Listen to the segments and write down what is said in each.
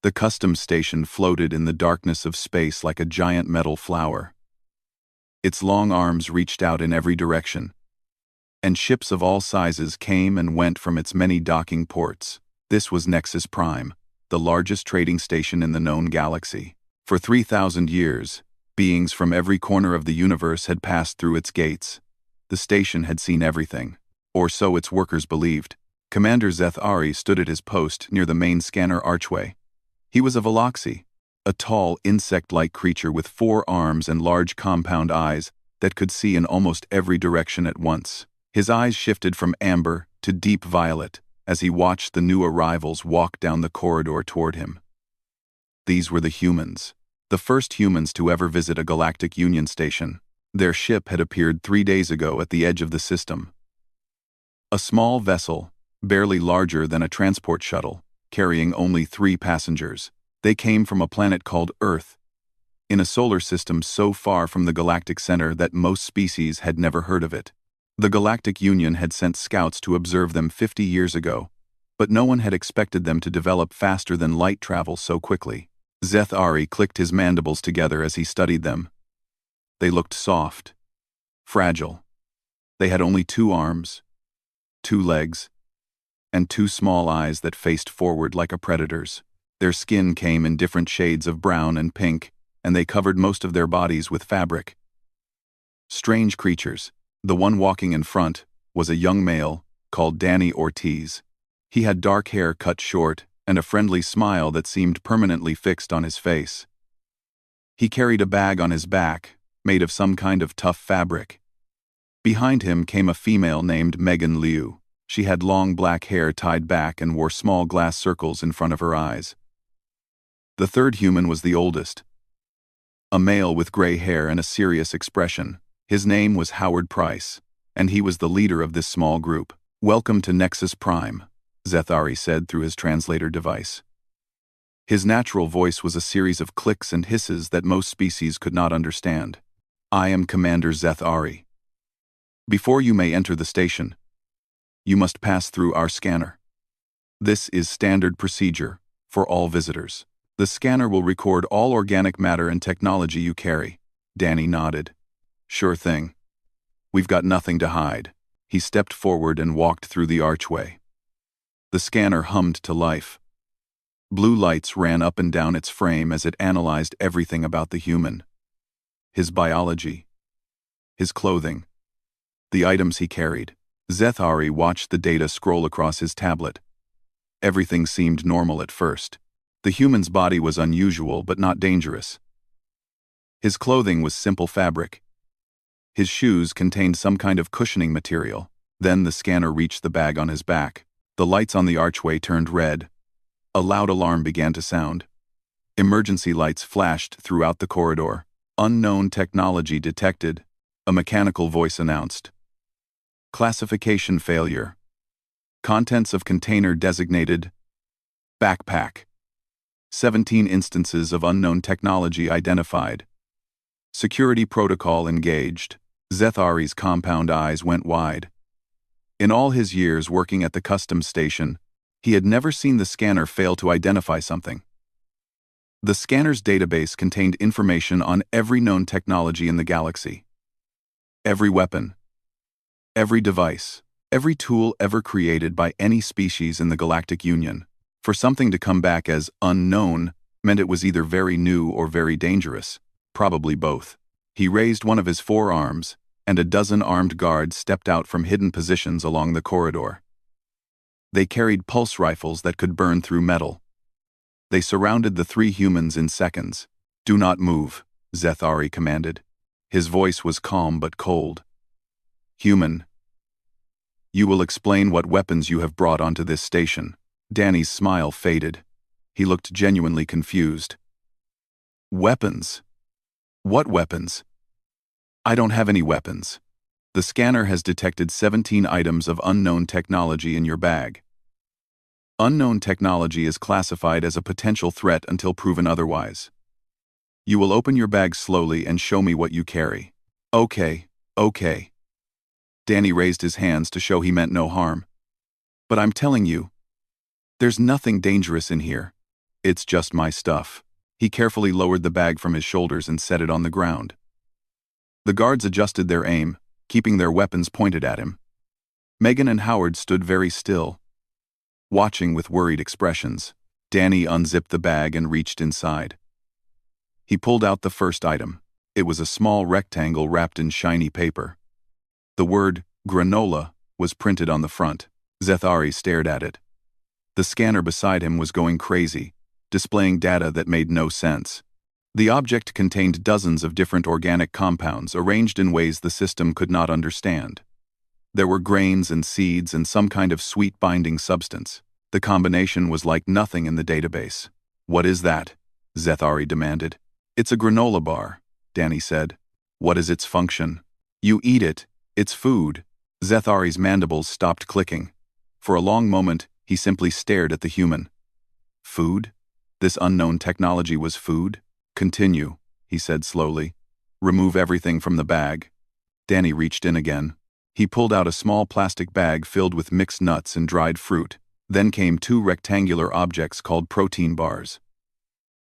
The customs station floated in the darkness of space like a giant metal flower. Its long arms reached out in every direction, and ships of all sizes came and went from its many docking ports. This was Nexus Prime, the largest trading station in the known galaxy. For 3,000 years, beings from every corner of the universe had passed through its gates. The station had seen everything, or so its workers believed. Commander Zethari stood at his post near the main scanner archway. He was a Veloxi, a tall, insect-like creature with 4 arms and large compound eyes that could see in almost every direction at once. His eyes shifted from amber to deep violet as he watched the new arrivals walk down the corridor toward him. These were the humans, the first humans to ever visit a Galactic Union station. Their ship had appeared 3 days ago at the edge of the system. A small vessel, barely larger than a transport shuttle, carrying only 3 passengers. They came from a planet called Earth, in a solar system so far from the galactic center that most species had never heard of it. The Galactic Union had sent scouts to observe them 50 years ago, but no one had expected them to develop faster than light travel so quickly. Zethari clicked his mandibles together as he studied them. They looked soft, fragile. They had only 2 arms, 2 legs, and 2 small eyes that faced forward like a predator's. Their skin came in different shades of brown and pink, and they covered most of their bodies with fabric. Strange creatures. The one walking in front was a young male called Danny Ortiz. He had dark hair cut short and a friendly smile that seemed permanently fixed on his face. He carried a bag on his back, made of some kind of tough fabric. Behind him came a female named Megan Liu. She had long black hair tied back and wore small glass circles in front of her eyes. The third human was the oldest, a male with gray hair and a serious expression. His name was Howard Price, and he was the leader of this small group. "Welcome to Nexus Prime," Zethari said through his translator device. His natural voice was a series of clicks and hisses that most species could not understand. "I am Commander Zethari. Before you may enter the station, you must pass through our scanner. This is standard procedure for all visitors. The scanner will record all organic matter and technology you carry." Danny nodded. "Sure thing. We've got nothing to hide." He stepped forward and walked through the archway. The scanner hummed to life. Blue lights ran up and down its frame as it analyzed everything about the human. His biology, his clothing, the items he carried. Zethari watched the data scroll across his tablet. Everything seemed normal at first. The human's body was unusual but not dangerous. His clothing was simple fabric. His shoes contained some kind of cushioning material. Then the scanner reached the bag on his back. The lights on the archway turned red. A loud alarm began to sound. Emergency lights flashed throughout the corridor. "Unknown technology detected," a mechanical voice announced. "Classification failure. Contents of container designated backpack. 17 instances of unknown technology identified. Security protocol engaged." Zethari's compound eyes went wide. In all his years working at the customs station, he had never seen the scanner fail to identify something. The scanner's database contained information on every known technology in the galaxy. Every weapon, every device, every tool ever created by any species in the Galactic Union. For something to come back as unknown meant it was either very new or very dangerous, probably both. He raised one of his 4 arms, and a dozen armed guards stepped out from hidden positions along the corridor. They carried pulse rifles that could burn through metal. They surrounded the 3 humans in seconds. "Do not move," Zethari commanded. His voice was calm but cold. "Human, you will explain what weapons you have brought onto this station." Danny's smile faded. He looked genuinely confused. "Weapons? What weapons?" "I don't have any weapons. The scanner has detected 17 items of unknown technology in your bag. Unknown technology is classified as a potential threat until proven otherwise. You will open your bag slowly and show me what you carry." Okay. Danny raised his hands to show he meant no harm. "But I'm telling you, there's nothing dangerous in here. It's just my stuff. He carefully lowered the bag from his shoulders and set it on the ground. The guards adjusted their aim, keeping their weapons pointed at him. Megan and Howard stood very still, watching with worried expressions. Danny unzipped the bag and reached inside. He pulled out the first item. It was a small rectangle wrapped in shiny paper. The word, granola, was printed on the front. Zethari stared at it. The scanner beside him was going crazy, displaying data that made no sense. The object contained dozens of different organic compounds arranged in ways the system could not understand. There were grains and seeds and some kind of sweet binding substance. The combination was like nothing in the database. "What is that?" Zethari demanded. "It's a granola bar," Danny said. "What is its function?" "You eat it. It's food." Zethari's mandibles stopped clicking. For a long moment, he simply stared at the human. Food? This unknown technology was food? "Continue," he said slowly. "Remove everything from the bag." Danny reached in again. He pulled out a small plastic bag filled with mixed nuts and dried fruit. Then came two rectangular objects called protein bars.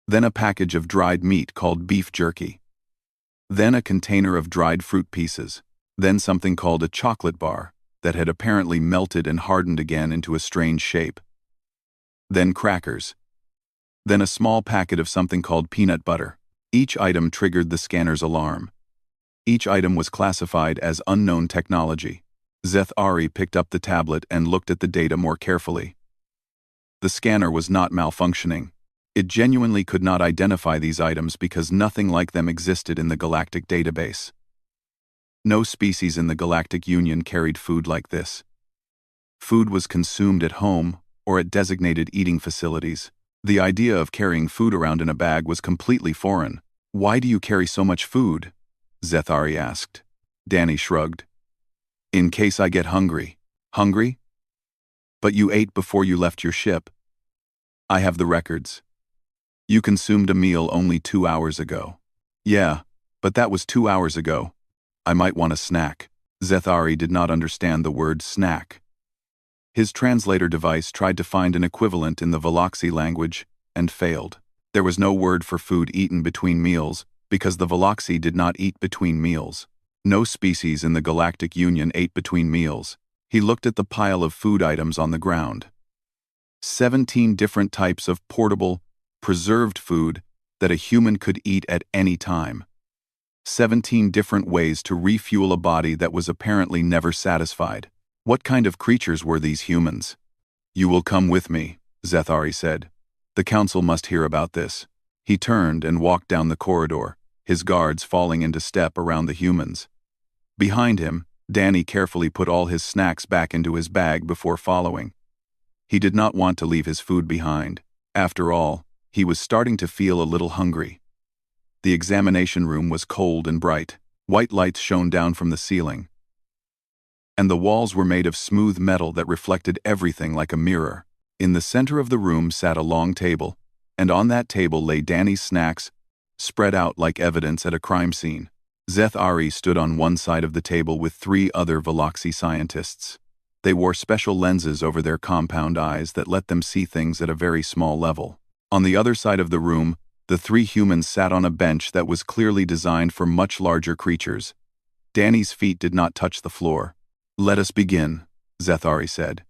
Then a package of dried meat called beef jerky. Then a container of dried fruit pieces. Then something called a chocolate bar that had apparently melted and hardened again into a strange shape. Then crackers. Then a small packet of something called peanut butter. Each item triggered the scanner's alarm. Each item was classified as unknown technology. Zethari picked up the tablet and looked at the data more carefully. The scanner was not malfunctioning. It genuinely could not identify these items because nothing like them existed in the galactic database. No species in the Galactic Union carried food like this. Food was consumed at home or at designated eating facilities. The idea of carrying food around in a bag was completely foreign. "Why do you carry so much food?" Zethari asked. Danny shrugged. "In case I get hungry." "Hungry? But you ate before you left your ship." "I have the records." "You consumed a meal only 2 hours ago." "Yeah, but that was 2 hours ago. I might want a snack." Zethari did not understand the word snack. His translator device tried to find an equivalent in the Veloxi language and failed. There was no word for food eaten between meals because the Veloxi did not eat between meals. No species in the Galactic Union ate between meals. He looked at the pile of food items on the ground. 17 different types of portable, preserved food that a human could eat at any time. 17 different ways to refuel a body that was apparently never satisfied. What kind of creatures were these humans? "You will come with me," Zethari said. "The council must hear about this." He turned and walked down the corridor, his guards falling into step around the humans. Behind him, Danny carefully put all his snacks back into his bag before following. He did not want to leave his food behind. After all, he was starting to feel a little hungry. The examination room was cold and bright. White lights shone down from the ceiling, and the walls were made of smooth metal that reflected everything like a mirror. In the center of the room sat a long table, and on that table lay Danny's snacks, spread out like evidence at a crime scene. Zethari stood on one side of the table with 3 other Veloxi scientists. They wore special lenses over their compound eyes that let them see things at a very small level. On the other side of the room, the 3 humans sat on a bench that was clearly designed for much larger creatures. Danny's feet did not touch the floor. "Let us begin," Zethari said.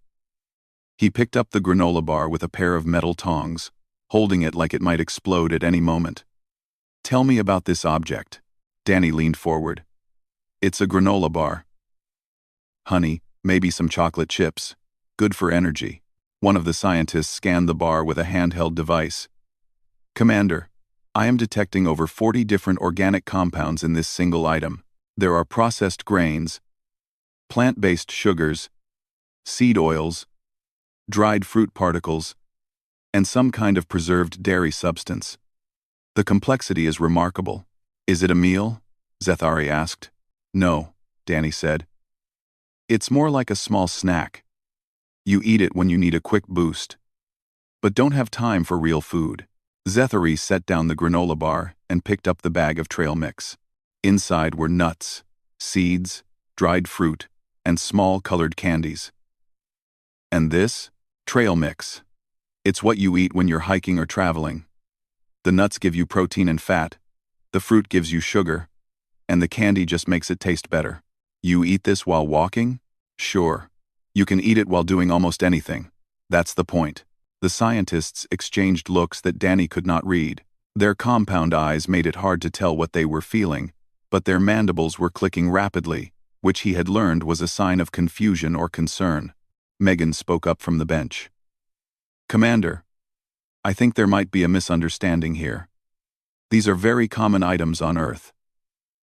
He picked up the granola bar with a pair of metal tongs, holding it like it might explode at any moment. "Tell me about this object." Danny leaned forward. "It's a granola bar. Honey, maybe some chocolate chips. Good for energy." One of the scientists scanned the bar with a handheld device. "Commander, I am detecting over 40 different organic compounds in this single item. There are processed grains, plant-based sugars, seed oils, dried fruit particles, and some kind of preserved dairy substance. The complexity is remarkable." "Is it a meal?" Zethari asked. "No," Danny said. "It's more like a small snack. You eat it when you need a quick boost, but don't have time for real food." Zethari set down the granola bar and picked up the bag of trail mix. Inside were nuts, seeds, dried fruit, and small colored candies. "And this? Trail mix. It's what you eat when you're hiking or traveling. The nuts give you protein and fat, the fruit gives you sugar, and the candy just makes it taste better. You eat this while walking? Sure. You can eat it while doing almost anything. That's the point. The scientists exchanged looks that Danny could not read. Their compound eyes made it hard to tell what they were feeling, but their mandibles were clicking rapidly, which he had learned was a sign of confusion or concern. Megan spoke up from the bench. Commander, I think there might be a misunderstanding here. These are very common items on Earth.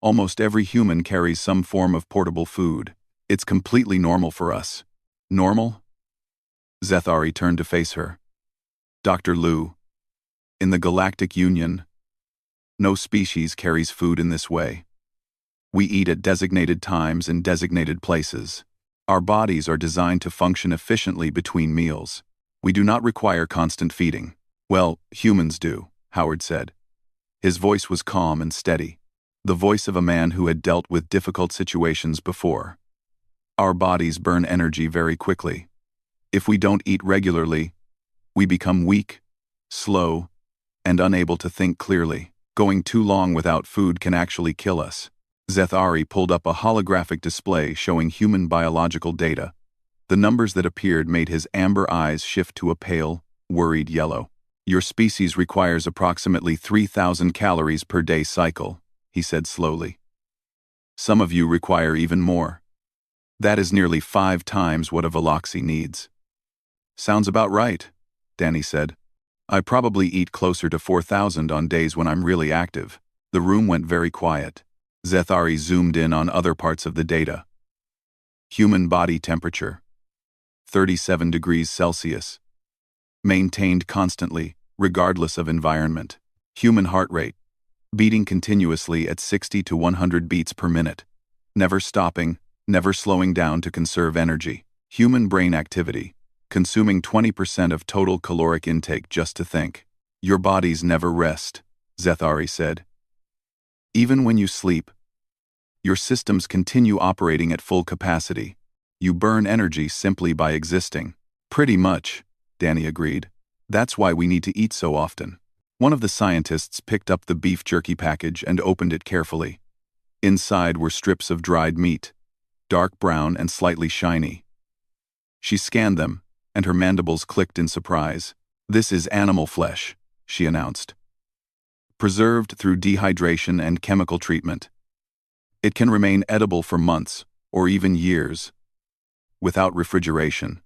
Almost every human carries some form of portable food. It's completely normal for us. Normal? Zethari turned to face her. Dr. Liu, in the Galactic Union, no species carries food in this way. We eat at designated times in designated places. Our bodies are designed to function efficiently between meals. We do not require constant feeding. Well, humans do, Howard said. His voice was calm and steady, the voice of a man who had dealt with difficult situations before. Our bodies burn energy very quickly. If we don't eat regularly, we become weak, slow, and unable to think clearly. Going too long without food can actually kill us. Zethari pulled up a holographic display showing human biological data. The numbers that appeared made his amber eyes shift to a pale, worried yellow. Your species requires approximately 3,000 calories per day cycle, he said slowly. Some of you require even more. That is nearly 5 times what a Veloxy needs. Sounds about right, Danny said. I probably eat closer to 4,000 on days when I'm really active. The room went very quiet. Zethari zoomed in on other parts of the data. Human body temperature, 37 degrees Celsius. Maintained constantly, regardless of environment. Human heart rate, beating continuously at 60 to 100 beats per minute. Never stopping, never slowing down to conserve energy. Human brain activity, consuming 20% of total caloric intake just to think. Your bodies never rest, Zethari said. Even when you sleep, your systems continue operating at full capacity. You burn energy simply by existing. Pretty much, Danny agreed. That's why we need to eat so often. One of the scientists picked up the beef jerky package and opened it carefully. Inside were strips of dried meat, dark brown and slightly shiny. She scanned them, and her mandibles clicked in surprise. This is animal flesh, she announced. Preserved through dehydration and chemical treatment. It can remain edible for months, or even years, without refrigeration.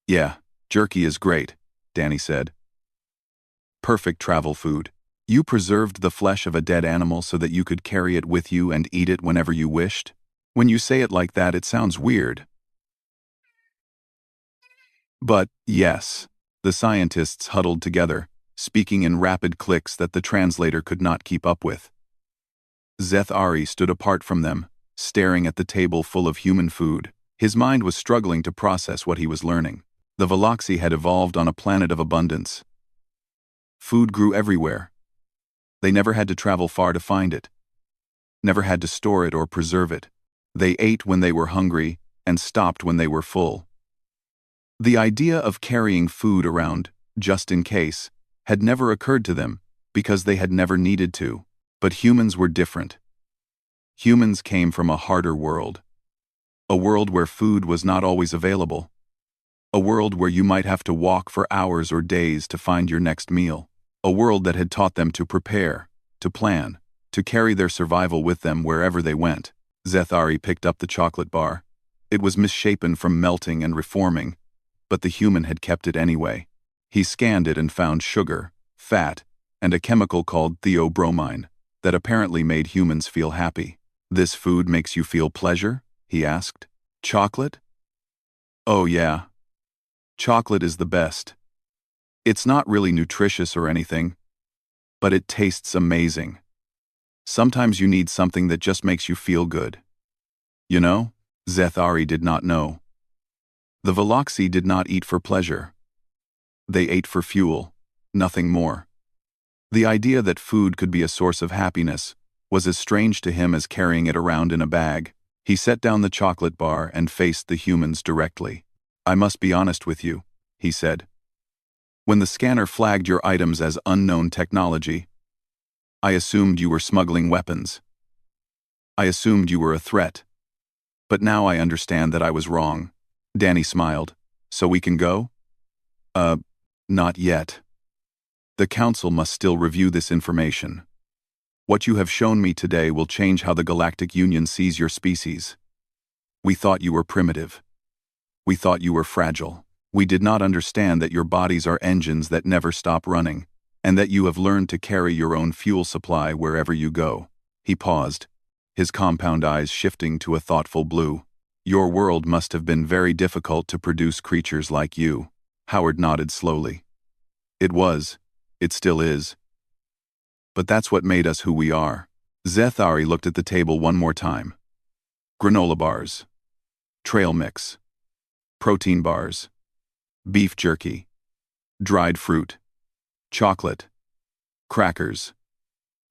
Yeah, jerky is great, Danny said. Perfect travel food. You preserved the flesh of a dead animal so that you could carry it with you and eat it whenever you wished? When you say it like that, it sounds weird. But, yes, the scientists huddled together, speaking in rapid clicks that the translator could not keep up with. Zethari stood apart from them, staring at the table full of human food. His mind was struggling to process what he was learning. The Veloxy had evolved on a planet of abundance. Food grew everywhere. They never had to travel far to find it. Never had to store it or preserve it. They ate when they were hungry and stopped when they were full. The idea of carrying food around, just in case, had never occurred to them because they had never needed to. But humans were different. Humans came from a harder world. A world where food was not always available. A world where you might have to walk for hours or days to find your next meal. A world that had taught them to prepare, to plan, to carry their survival with them wherever they went. Zethari picked up the chocolate bar. It was misshapen from melting and reforming, but the human had kept it anyway. He scanned it and found sugar, fat, and a chemical called theobromine that apparently made humans feel happy. This food makes you feel pleasure? He asked. Chocolate? Oh yeah. Chocolate is the best. It's not really nutritious or anything, but it tastes amazing. Sometimes you need something that just makes you feel good. You know? Zethari did not know. The Veloxy did not eat for pleasure. They ate for fuel, nothing more. The idea that food could be a source of happiness was as strange to him as carrying it around in a bag. He set down the chocolate bar and faced the humans directly. I must be honest with you, he said. When the scanner flagged your items as unknown technology, I assumed you were smuggling weapons. I assumed you were a threat. But now I understand that I was wrong. Danny smiled. So we can go? Not yet. The Council must still review this information. What you have shown me today will change how the Galactic Union sees your species. We thought you were primitive. We thought you were fragile. We did not understand that your bodies are engines that never stop running, and that you have learned to carry your own fuel supply wherever you go. He paused, his compound eyes shifting to a thoughtful blue. Your world must have been very difficult to produce creatures like you. Howard nodded slowly. It was. It still is. But that's what made us who we are. Zethari looked at the table one more time. Granola bars. Trail mix. Protein bars. Beef jerky. Dried fruit. Chocolate. Crackers.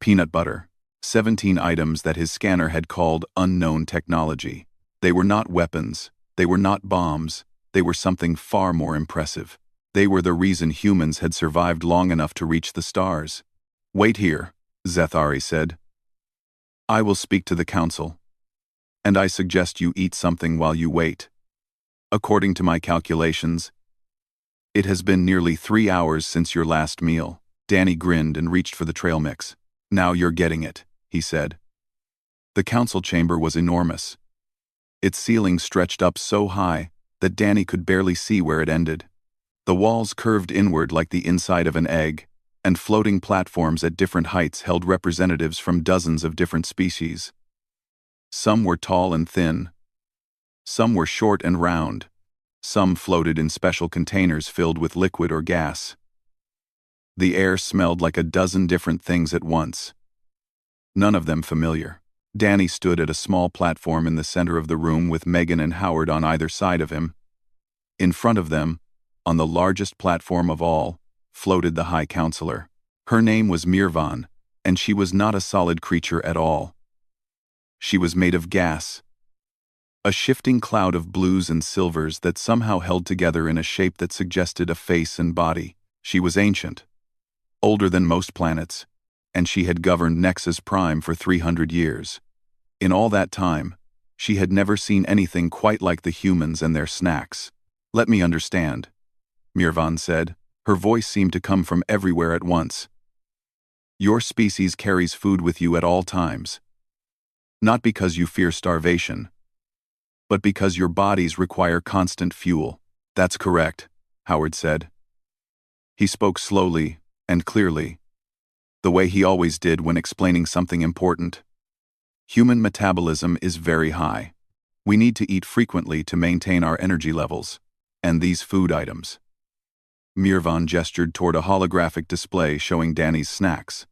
Peanut butter. 17 items that his scanner had called unknown technology. They were not weapons. They were not bombs. They were something far more impressive. They were the reason humans had survived long enough to reach the stars. Wait here, Zethari said. I will speak to the Council. And I suggest you eat something while you wait. According to my calculations, it has been nearly 3 hours since your last meal. Danny grinned and reached for the trail mix. Now you're getting it, he said. The council chamber was enormous. Its ceiling stretched up so high that Danny could barely see where it ended. The walls curved inward like the inside of an egg, and floating platforms at different heights held representatives from dozens of different species. Some were tall and thin. Some were short and round. Some floated in special containers filled with liquid or gas. The air smelled like a dozen different things at once. None of them familiar. Danny stood at a small platform in the center of the room with Megan and Howard on either side of him. In front of them, on the largest platform of all, floated the High Counselor. Her name was Mirvan, and she was not a solid creature at all. She was made of gas. A shifting cloud of blues and silvers that somehow held together in a shape that suggested a face and body. She was ancient, older than most planets, and she had governed Nexus Prime for 300 years. In all that time, she had never seen anything quite like the humans and their snacks. Let me understand, Mirvan said. Her voice seemed to come from everywhere at once. Your species carries food with you at all times. Not because you fear starvation, but because your bodies require constant fuel. That's correct, Howard said. He spoke slowly and clearly, the way he always did when explaining something important. Human metabolism is very high. We need to eat frequently to maintain our energy levels, and these food items. Mirvan gestured toward a holographic display showing Danny's snacks.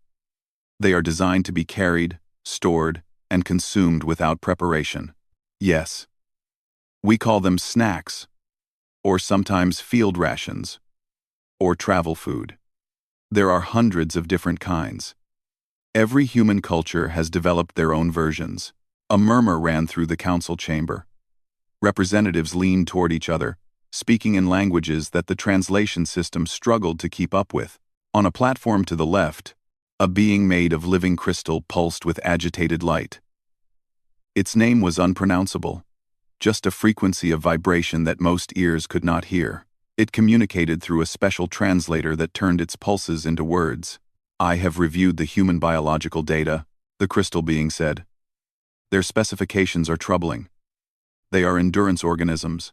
They are designed to be carried, stored, and consumed without preparation. Yes. We call them snacks, or sometimes field rations, or travel food. There are hundreds of different kinds. Every human culture has developed their own versions. A murmur ran through the council chamber. Representatives leaned toward each other, speaking in languages that the translation system struggled to keep up with. On a platform to the left, a being made of living crystal pulsed with agitated light. Its name was unpronounceable, just a frequency of vibration that most ears could not hear. It communicated through a special translator that turned its pulses into words. I have reviewed the human biological data, the crystal being said. Their specifications are troubling. They are endurance organisms.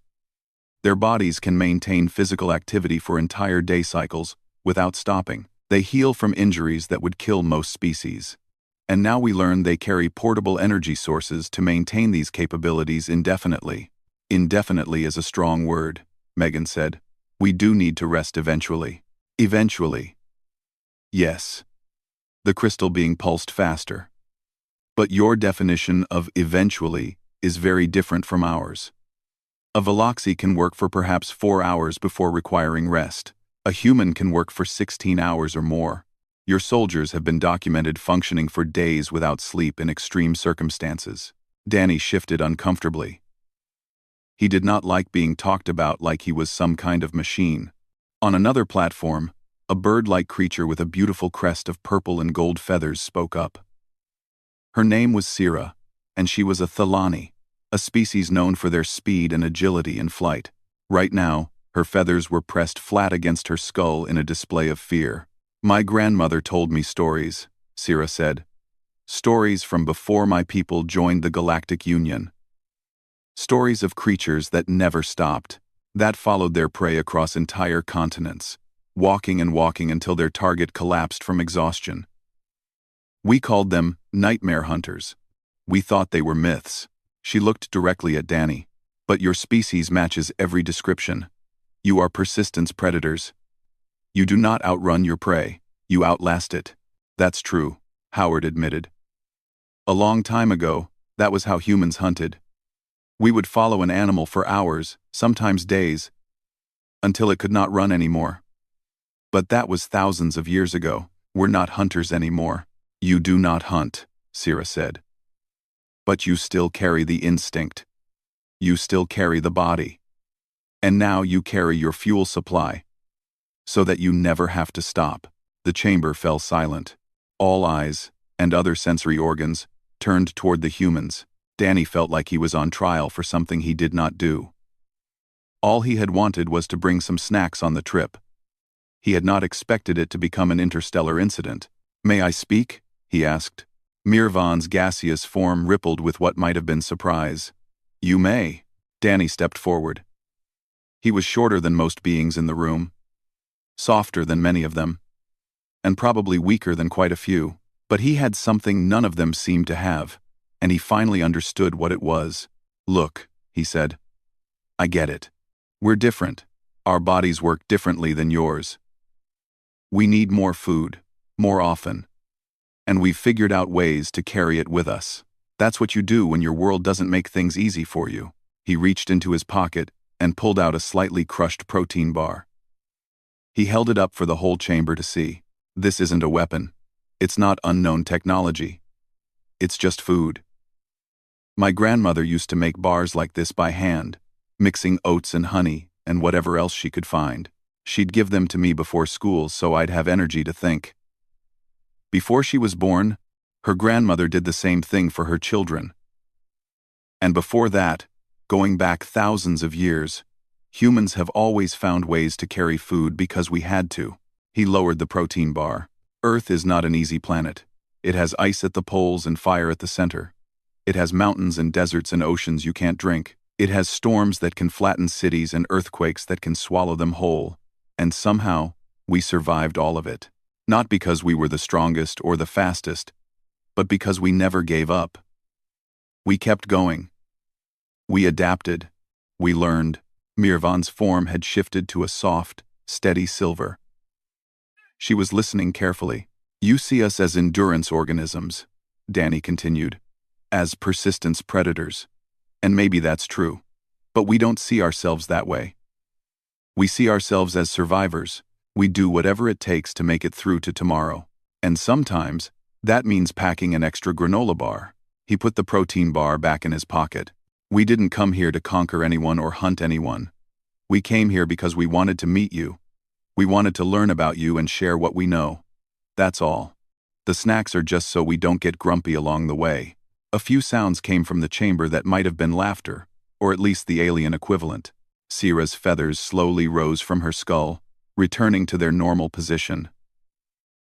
Their bodies can maintain physical activity for entire day cycles, without stopping. They heal from injuries that would kill most species. And now we learn they carry portable energy sources to maintain these capabilities indefinitely. Indefinitely is a strong word, Megan said. We do need to rest eventually. Eventually. Yes. The crystal being pulsed faster. But your definition of eventually is very different from ours. A Veloxy can work for perhaps 4 hours before requiring rest. A human can work for 16 hours or more. Your soldiers have been documented functioning for days without sleep in extreme circumstances. Danny shifted uncomfortably. He did not like being talked about like he was some kind of machine. On another platform, a bird-like creature with a beautiful crest of purple and gold feathers spoke up. Her name was Sira, and she was a Thelani, a species known for their speed and agility in flight. Right now, her feathers were pressed flat against her skull in a display of fear. "My grandmother told me stories," Sira said. "Stories from before my people joined the Galactic Union. Stories of creatures that never stopped, that followed their prey across entire continents, walking and walking until their target collapsed from exhaustion. We called them nightmare hunters. We thought they were myths." She looked directly at Danny. "But your species matches every description. You are persistence predators. You do not outrun your prey, you outlast it." "That's true," Howard admitted. "A long time ago, that was how humans hunted. We would follow an animal for hours, sometimes days, until it could not run anymore. But that was thousands of years ago. We're not hunters anymore." "You do not hunt," Sira said. "But you still carry the instinct. You still carry the body. And now you carry your fuel supply, so that you never have to stop." The chamber fell silent. All eyes, and other sensory organs, turned toward the humans. Danny felt like he was on trial for something he did not do. All he had wanted was to bring some snacks on the trip. He had not expected it to become an interstellar incident. "May I speak?" he asked. Mirvan's gaseous form rippled with what might have been surprise. "You may." Danny stepped forward. He was shorter than most beings in the room, softer than many of them, and probably weaker than quite a few, but he had something none of them seemed to have, and he finally understood what it was. "Look," he said. "I get it. We're different. Our bodies work differently than yours. We need more food, more often. And we've figured out ways to carry it with us. That's what you do when your world doesn't make things easy for you." He reached into his pocket and pulled out a slightly crushed protein bar. He held it up for the whole chamber to see. "This isn't a weapon. It's not unknown technology. It's just food. My grandmother used to make bars like this by hand, mixing oats and honey and whatever else she could find. She'd give them to me before school so I'd have energy to think. Before she was born, her grandmother did the same thing for her children. And before that, going back thousands of years, humans have always found ways to carry food because we had to." He lowered the protein bar. "Earth is not an easy planet. It has ice at the poles and fire at the center. It has mountains and deserts and oceans you can't drink. It has storms that can flatten cities and earthquakes that can swallow them whole. And somehow, we survived all of it. Not because we were the strongest or the fastest, but because we never gave up. We kept going. We adapted. We learned." Mirvan's form had shifted to a soft, steady silver. She was listening carefully. "You see us as endurance organisms," Danny continued, "as persistence predators. And maybe that's true. But we don't see ourselves that way. We see ourselves as survivors. We do whatever it takes to make it through to tomorrow. And sometimes, that means packing an extra granola bar." He put the protein bar back in his pocket. "We didn't come here to conquer anyone or hunt anyone. We came here because we wanted to meet you. We wanted to learn about you and share what we know. That's all. The snacks are just so we don't get grumpy along the way." A few sounds came from the chamber that might have been laughter, or at least the alien equivalent. Sira's feathers slowly rose from her skull, returning to their normal position.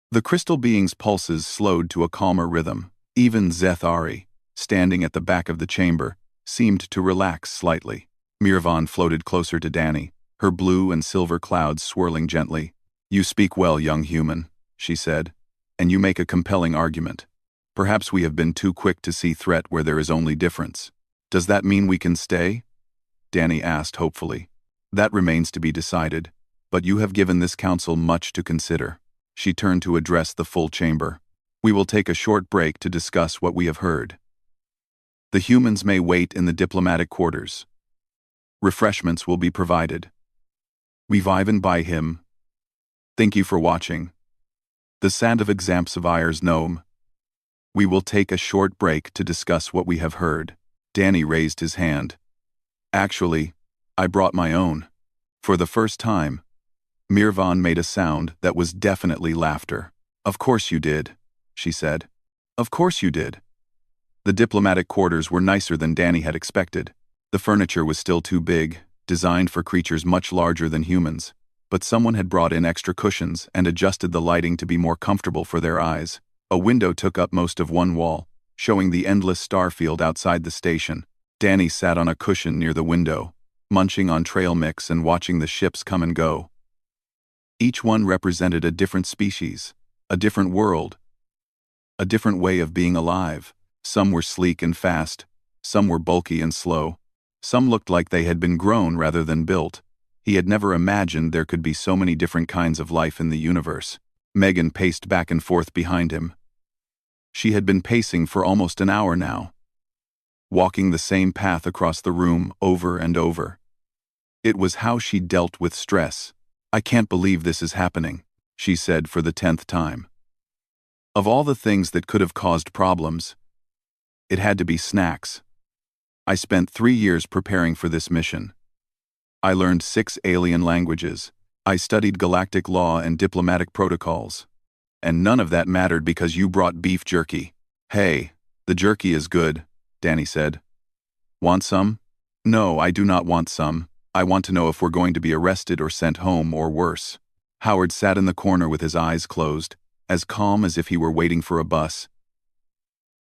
The crystal being's pulses slowed to a calmer rhythm. Even Zethari, standing at the back of the chamber, seemed to relax slightly. Mirvan floated closer to Danny, her blue and silver clouds swirling gently. "You speak well, young human," she said, "and you make a compelling argument. Perhaps we have been too quick to see threat where there is only difference. Does that mean we can stay?" Danny asked hopefully. "That remains to be decided, but you have given this council much to consider." She turned to address the full chamber. "We will take a short break to discuss what we have heard. The humans may wait in the diplomatic quarters. Refreshments will be provided. We viven by him. Thank you for watching. The Sand of Exampsavires Gnome. We will take a short break to discuss what we have heard." Danny raised his hand. "Actually, I brought my own. For the first time, Mirvan made a sound that was definitely laughter. Of course you did, she said. Of course you did. The diplomatic quarters were nicer than Danny had expected. The furniture was still too big, designed for creatures much larger than humans, but someone had brought in extra cushions and adjusted the lighting to be more comfortable for their eyes. A window took up most of one wall, showing the endless star field outside the station. Danny sat on a cushion near the window, munching on trail mix and watching the ships come and go. Each one represented a different species, a different world, a different way of being alive. Some were sleek and fast, some were bulky and slow, some looked like they had been grown rather than built. He had never imagined there could be so many different kinds of life in the universe. Megan paced back and forth behind him. She had been pacing for almost an hour now, walking the same path across the room over and over. It was how she dealt with stress. I can't believe this is happening, she said for the 10th time. Of all the things that could have caused problems, it had to be snacks. I spent 3 years preparing for this mission. I learned 6 alien languages. I studied galactic law and diplomatic protocols. And none of that mattered because you brought beef jerky. Hey, the jerky is good, Danny said. Want some? No, I do not want some. I want to know if we're going to be arrested or sent home or worse. Howard sat in the corner with his eyes closed, as calm as if he were waiting for a bus.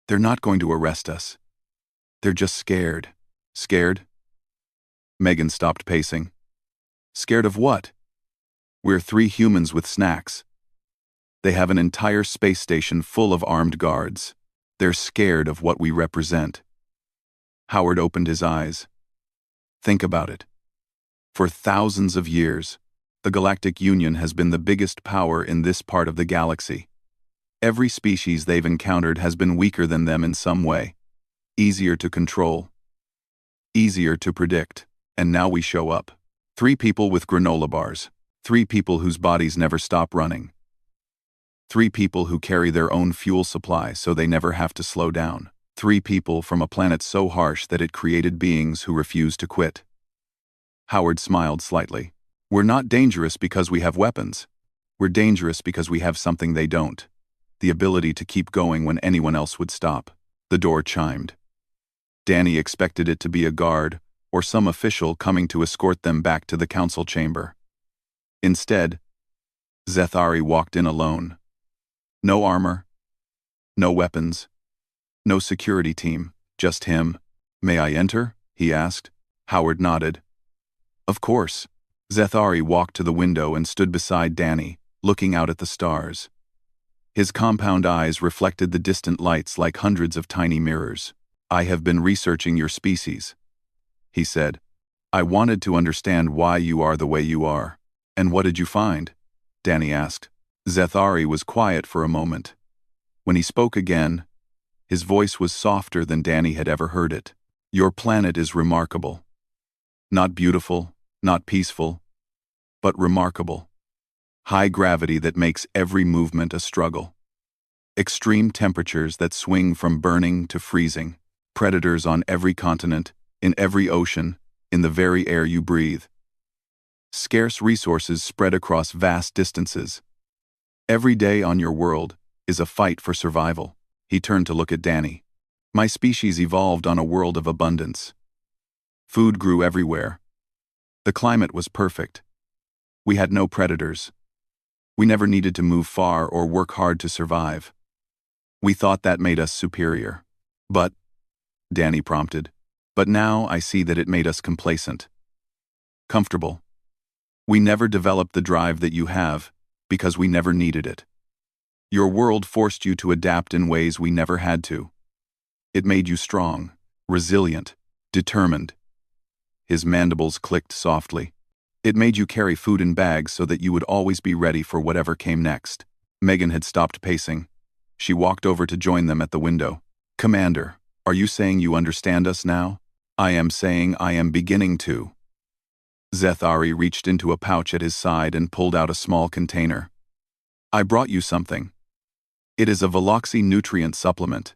They're not going to arrest us. They're just scared. Scared? Megan stopped pacing. Scared of what? We're 3 humans with snacks. They have an entire space station full of armed guards. They're scared of what we represent. Howard opened his eyes. Think about it. For thousands of years, the Galactic Union has been the biggest power in this part of the galaxy. Every species they've encountered has been weaker than them in some way. Easier to control. Easier to predict. And now we show up. 3 people with granola bars. 3 people whose bodies never stop running. 3 people who carry their own fuel supply so they never have to slow down. 3 people from a planet so harsh that it created beings who refuse to quit. Howard smiled slightly. We're not dangerous because we have weapons. We're dangerous because we have something they don't. The ability to keep going when anyone else would stop. The door chimed. Danny expected it to be a guard or some official coming to escort them back to the council chamber. Instead, Zethari walked in alone. No armor, no weapons, no security team, just him. May I enter? He asked. Howard nodded. Of course. Zethari walked to the window and stood beside Danny, looking out at the stars. His compound eyes reflected the distant lights like hundreds of tiny mirrors. I have been researching your species, he said. I wanted to understand why you are the way you are. And what did you find? Danny asked. Zethari was quiet for a moment. When he spoke again, his voice was softer than Danny had ever heard it. Your planet is remarkable. Not beautiful, not peaceful, but remarkable. High gravity that makes every movement a struggle. Extreme temperatures that swing from burning to freezing. Predators on every continent, in every ocean, in the very air you breathe. Scarce resources spread across vast distances. Every day on your world is a fight for survival. He turned to look at Danny. My species evolved on a world of abundance. Food grew everywhere. The climate was perfect. We had no predators. We never needed to move far or work hard to survive. We thought that made us superior. But, Danny prompted, but now I see that it made us complacent. Comfortable. We never developed the drive that you have, because we never needed it. Your world forced you to adapt in ways we never had to. It made you strong, resilient, determined. His mandibles clicked softly. It made you carry food in bags so that you would always be ready for whatever came next. Megan had stopped pacing. She walked over to join them at the window. Commander, are you saying you understand us now? I am saying I am beginning to. Zethari reached into a pouch at his side and pulled out a small container. I brought you something. It is a Veloxy nutrient supplement.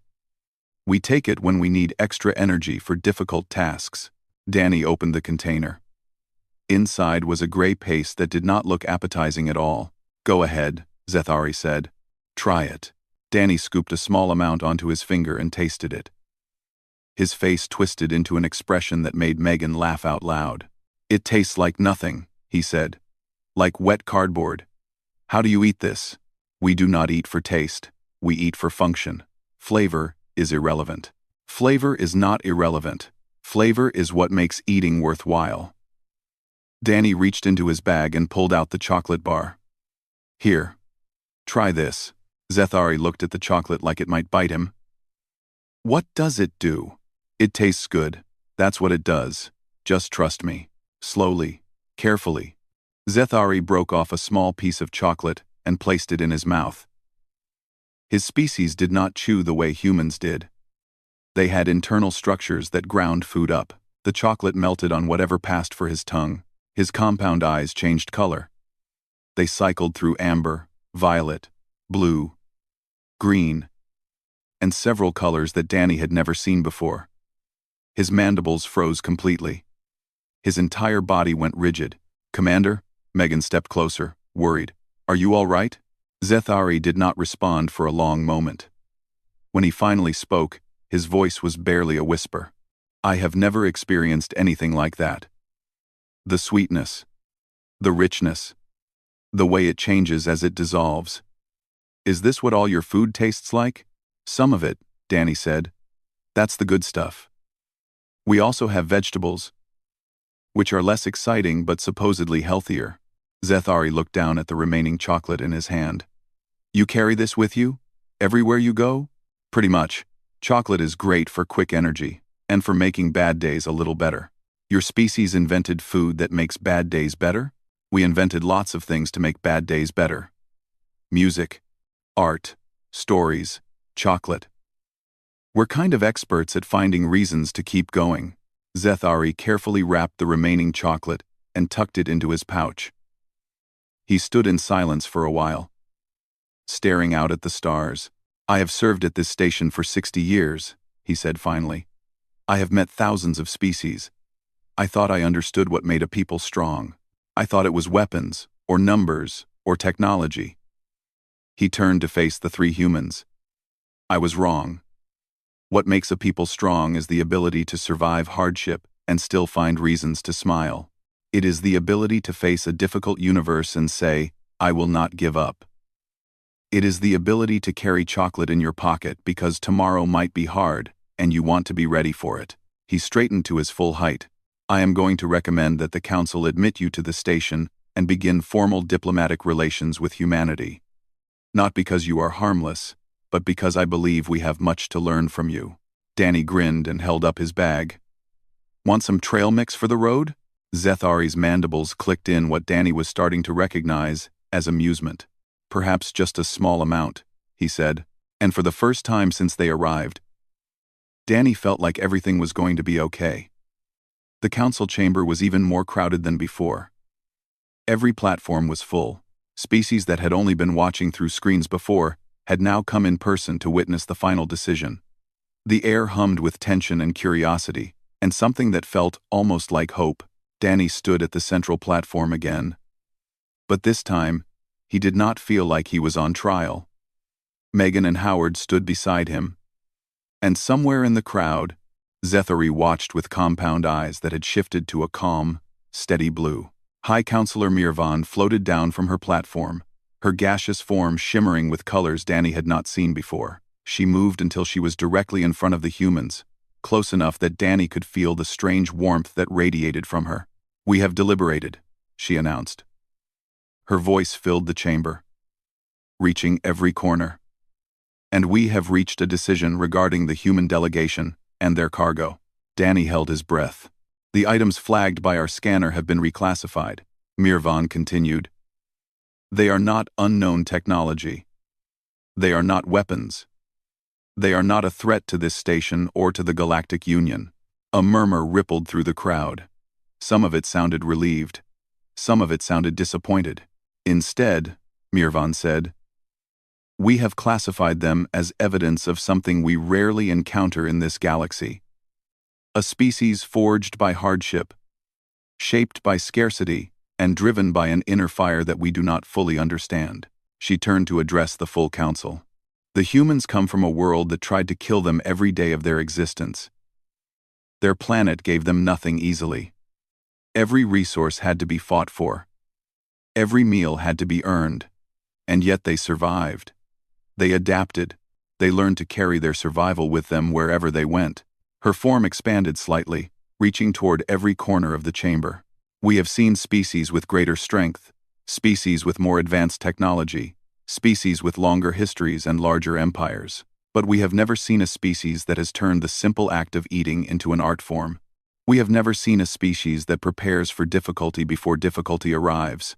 We take it when we need extra energy for difficult tasks. Danny opened the container. Inside was a gray paste that did not look appetizing at all. "Go ahead," Zethari said. "Try it." Danny scooped a small amount onto his finger and tasted it. His face twisted into an expression that made Megan laugh out loud. "It tastes like nothing," he said. "Like wet cardboard. How do you eat this?" "We do not eat for taste. We eat for function. Flavor is irrelevant." "Flavor is not irrelevant. Flavor is what makes eating worthwhile." Danny reached into his bag and pulled out the chocolate bar. "Here. Try this." Zethari looked at the chocolate like it might bite him. "What does it do?" "It tastes good. That's what it does. Just trust me." Slowly, carefully, Zethari broke off a small piece of chocolate and placed it in his mouth. His species did not chew the way humans did. They had internal structures that ground food up. The chocolate melted on whatever passed for his tongue. His compound eyes changed color. They cycled through amber, violet, blue, green, and several colors that Danny had never seen before. His mandibles froze completely. His entire body went rigid. "Commander?" Megan stepped closer, worried. "Are you all right?" Zethari did not respond for a long moment. When he finally spoke, his voice was barely a whisper. "I have never experienced anything like that. The sweetness, the richness, the way it changes as it dissolves. Is this what all your food tastes like?" "Some of it," Danny said. "That's the good stuff. We also have vegetables, which are less exciting but supposedly healthier." Zethari looked down at the remaining chocolate in his hand. "You carry this with you? Everywhere you go?" "Pretty much. Chocolate is great for quick energy, and for making bad days a little better." "Your species invented food that makes bad days better?" "We invented lots of things to make bad days better. Music, art, stories, chocolate. We're kind of experts at finding reasons to keep going." Zethari carefully wrapped the remaining chocolate and tucked it into his pouch. He stood in silence for a while, staring out at the stars. "I have served at this station for 60 years, he said finally. "I have met thousands of species. I thought I understood what made a people strong. I thought it was weapons, or numbers, or technology." He turned to face the three humans. "I was wrong. What makes a people strong is the ability to survive hardship and still find reasons to smile. It is the ability to face a difficult universe and say, 'I will not give up.' It is the ability to carry chocolate in your pocket because tomorrow might be hard and you want to be ready for it." He straightened to his full height. "I am going to recommend that the Council admit you to the station and begin formal diplomatic relations with humanity. Not because you are harmless, but because I believe we have much to learn from you." Danny grinned and held up his bag. "Want some trail mix for the road?" Zethari's mandibles clicked in what Danny was starting to recognize as amusement. "Perhaps just a small amount," he said, and for the first time since they arrived, Danny felt like everything was going to be okay. The council chamber was even more crowded than before. Every platform was full. Species that had only been watching through screens before had now come in person to witness the final decision. The air hummed with tension and curiosity, and something that felt almost like hope. Danny stood at the central platform again. But this time, he did not feel like he was on trial. Megan and Howard stood beside him. And somewhere in the crowd, Zethari watched with compound eyes that had shifted to a calm, steady blue. High Counselor Mirvan floated down from her platform, her gaseous form shimmering with colors Danny had not seen before. She moved until she was directly in front of the humans, close enough that Danny could feel the strange warmth that radiated from her. "We have deliberated," she announced. Her voice filled the chamber, reaching every corner. "And we have reached a decision regarding the human delegation and their cargo." Danny held his breath. "The items flagged by our scanner have been reclassified," Mirvan continued. "They are not unknown technology. They are not weapons. They are not a threat to this station or to the Galactic Union." A murmur rippled through the crowd. Some of it sounded relieved. Some of it sounded disappointed. "Instead," Mirvan said, "we have classified them as evidence of something we rarely encounter in this galaxy. A species forged by hardship, shaped by scarcity, and driven by an inner fire that we do not fully understand. She turned to address the full council. The humans come from a world that tried to kill them every day of their existence. Their planet gave them nothing easily. Every resource had to be fought for. Every meal had to be earned. And yet they survived. They adapted. They learned to carry their survival with them wherever they went. Her form expanded slightly, reaching toward every corner of the chamber. We have seen species with greater strength, species with more advanced technology, species with longer histories and larger empires. But we have never seen a species that has turned the simple act of eating into an art form. We have never seen a species that prepares for difficulty before difficulty arrives.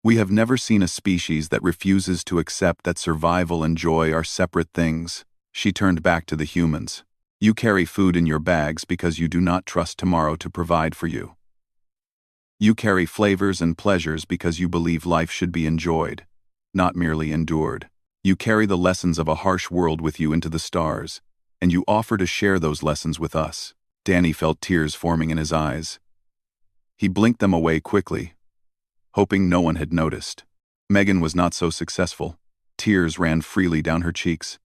We have never seen a species that refuses to accept that survival and joy are separate things. She turned back to the humans. You carry food in your bags because you do not trust tomorrow to provide for you. You carry flavors and pleasures because you believe life should be enjoyed, not merely endured. You carry the lessons of a harsh world with you into the stars, and you offer to share those lessons with us. Danny felt tears forming in his eyes. He blinked them away quickly, hoping no one had noticed. Megan was not so successful. Tears ran freely down her cheeks.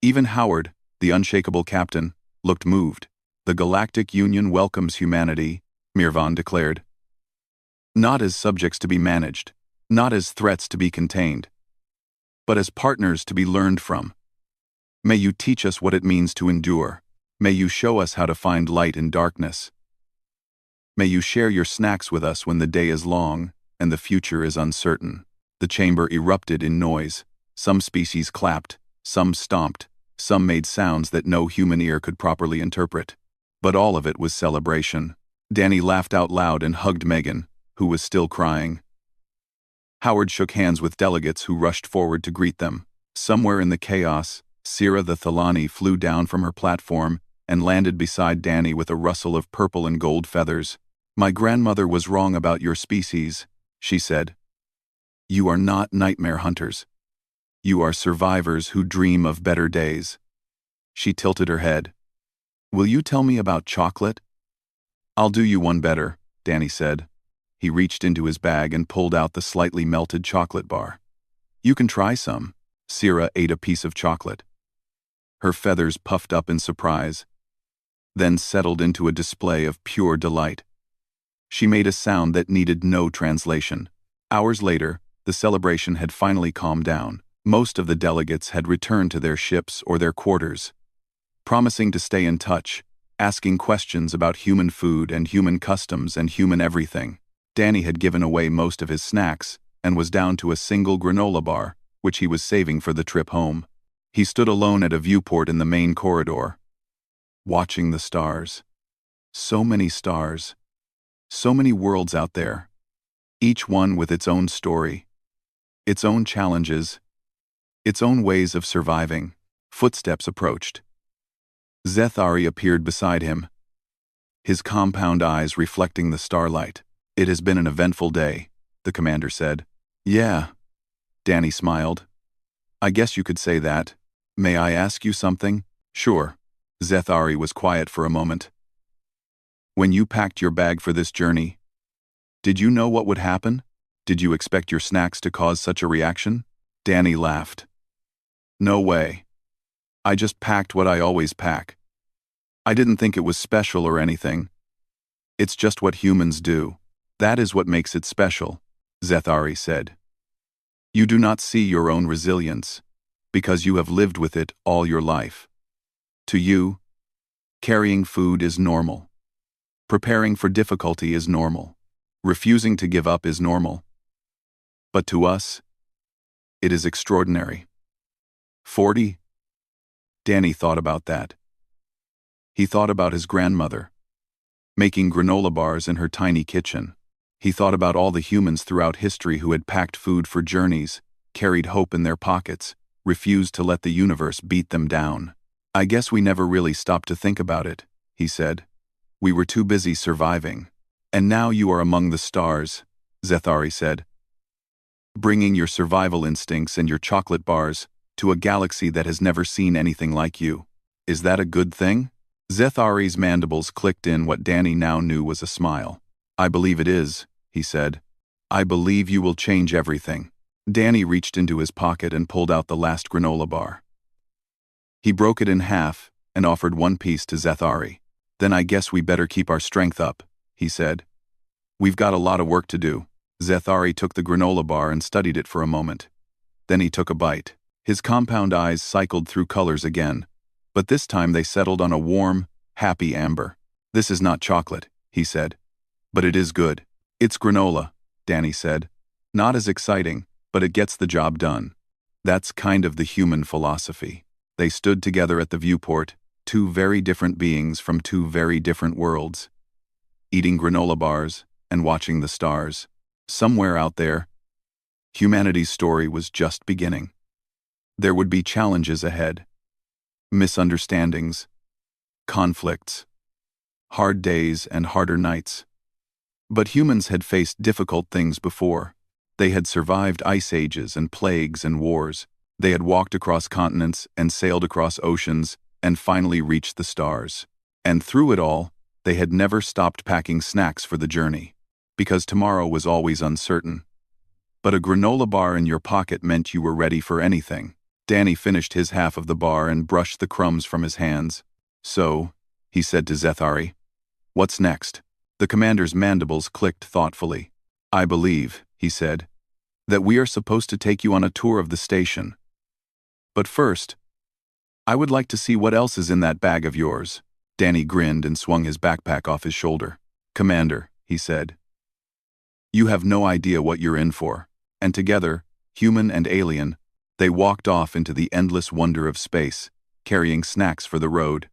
Even Howard, the unshakable captain, looked moved. The Galactic Union welcomes humanity, Mirvan declared. Not as subjects to be managed, not as threats to be contained, but as partners to be learned from. May you teach us what it means to endure. May you show us how to find light in darkness. May you share your snacks with us when the day is long and the future is uncertain. The chamber erupted in noise. Some species clapped, some stomped, some made sounds that no human ear could properly interpret. But all of it was celebration. Danny laughed out loud and hugged Megan, who was still crying. Howard shook hands with delegates who rushed forward to greet them. Somewhere in the chaos, Sira the Thalani flew down from her platform and landed beside Danny with a rustle of purple and gold feathers. My grandmother was wrong about your species, she said. You are not nightmare hunters. You are survivors who dream of better days. She tilted her head. Will you tell me about chocolate? I'll do you one better, Danny said. He reached into his bag and pulled out the slightly melted chocolate bar. You can try some. Sira ate a piece of chocolate. Her feathers puffed up in surprise, then settled into a display of pure delight. She made a sound that needed no translation. Hours later, the celebration had finally calmed down. Most of the delegates had returned to their ships or their quarters, promising to stay in touch, asking questions about human food and human customs and human everything. Danny had given away most of his snacks and was down to a single granola bar, which he was saving for the trip home. He stood alone at a viewport in the main corridor, watching the stars. So many stars. So many worlds out there, each one with its own story, its own challenges, its own ways of surviving. Footsteps approached. Zethari appeared beside him, his compound eyes reflecting the starlight. It has been an eventful day, the commander said. Yeah, Danny smiled. I guess you could say that. May I ask you something? Sure. Zethari was quiet for a moment. When you packed your bag for this journey, did you know what would happen? Did you expect your snacks to cause such a reaction? Danny laughed. No way. I just packed what I always pack. I didn't think it was special or anything. It's just what humans do. That is what makes it special, Zethari said. You do not see your own resilience, because you have lived with it all your life. To you, carrying food is normal. Preparing for difficulty is normal. Refusing to give up is normal. But to us, it is extraordinary. 40? Danny thought about that. He thought about his grandmother, making granola bars in her tiny kitchen. He thought about all the humans throughout history who had packed food for journeys, carried hope in their pockets, refused to let the universe beat them down. I guess we never really stopped to think about it, he said. We were too busy surviving. And now you are among the stars, Zethari said, bringing your survival instincts and your chocolate bars to a galaxy that has never seen anything like you. Is that a good thing? Zethari's mandibles clicked in what Danny now knew was a smile. "I believe it is," he said. "I believe you will change everything." Danny reached into his pocket and pulled out the last granola bar. He broke it in half and offered one piece to Zethari. "Then I guess we better keep our strength up," he said. "We've got a lot of work to do." Zethari took the granola bar and studied it for a moment. Then he took a bite. His compound eyes cycled through colors again, but this time they settled on a warm, happy amber. "This is not chocolate," he said. "But it is good." "It's granola," Danny said. "Not as exciting, but it gets the job done." That's kind of the human philosophy. They stood together at the viewport, two very different beings from two very different worlds, eating granola bars and watching the stars. Somewhere out there, humanity's story was just beginning. There would be challenges ahead, misunderstandings, conflicts, hard days and harder nights. But humans had faced difficult things before. They had survived ice ages and plagues and wars. They had walked across continents and sailed across oceans and finally reached the stars. And through it all, they had never stopped packing snacks for the journey, because tomorrow was always uncertain. But a granola bar in your pocket meant you were ready for anything. Danny finished his half of the bar and brushed the crumbs from his hands. "So," he said to Zethari, "what's next?" The commander's mandibles clicked thoughtfully. "I believe," he said, "that we are supposed to take you on a tour of the station. But first, I would like to see what else is in that bag of yours." Danny grinned and swung his backpack off his shoulder. "Commander," he said, "you have no idea what you're in for." And together, human and alien, they walked off into the endless wonder of space, carrying snacks for the road.